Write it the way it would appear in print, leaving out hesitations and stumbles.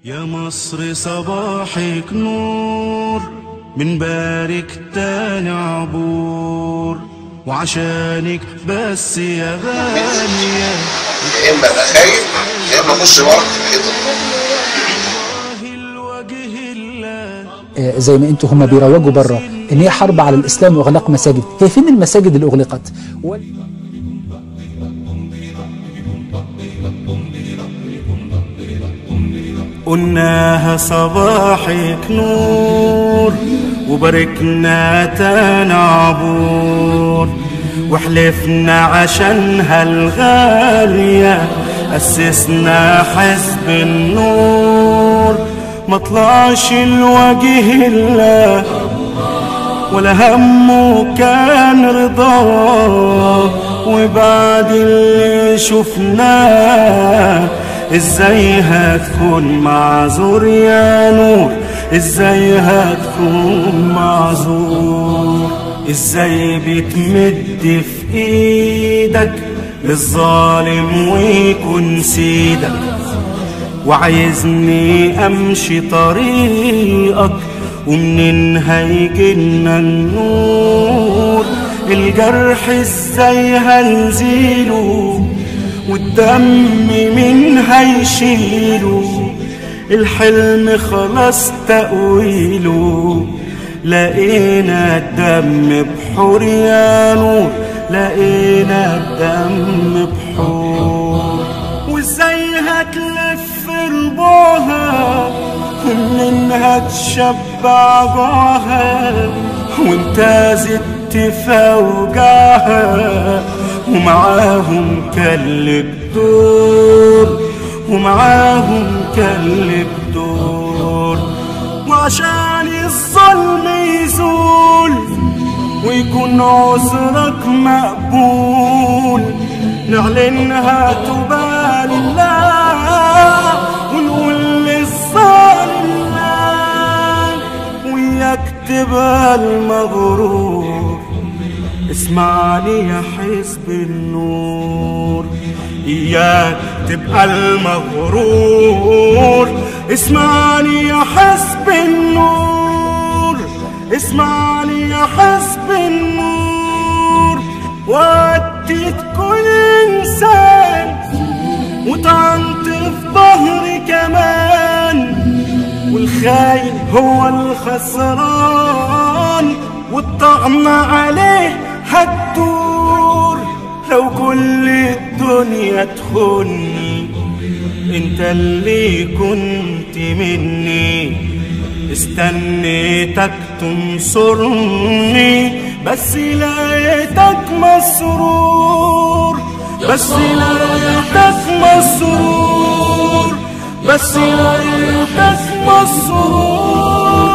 يا مصر صباحك نور، منبارك تاني عبور، وعشانك بس يا غالية يا اما ابقى خايف يا اما اخش ورا في الحيطه. زي ما انتوا هم بيروجوا بره ان هي حرب على الاسلام واغلاق مساجد، هي فين المساجد اللي اغلقت؟ قلناها صباحك نور، وباركنا تاني عبور، وحلفنا عشانها الغالية أسسنا حزب النور. مطلعش الوجه الله ولا همه كان رضاه، وبعد اللي شفناه ازاي هتكون معذور يا نور؟ ازاي هتكون معذور؟ ازاي بتمد في ايدك للظالم ويكون سيدك، وعايزني امشي طريقك ومنين هيجيلنا النور؟ الجرح ازاي هنزيله والدم مين هيشيله؟ الحلم خلاص تأويله، لقينا الدم بحور يا نور، لقينا الدم بحور. وازاي هتلف ربوها ومنها تشبع جوعها، وانت زدت في اوجاعها، ومعاهم كلب دور، ومعاهم كلب دور. وعشان الظلم يزول ويكون عذرك مقبول، نعلنها تبقى لله ونقول للظالم لا، وياك تبقى المغرور. اسمعني يا حزب النور، إياك تبقى المغرور. اسمعني يا حزب النور، اسمعني يا حزب النور. وعدت كل إنسان وطعنت في ظهري كمان، والخاين هو الخسران والطعن عليه هتدور. لو كل الدنيا تخوني انت اللي كنت مني، استنيتك تنصرني بس لقيتك مسرور، بس لقيتك مسرور، بس لقيتك مسرور.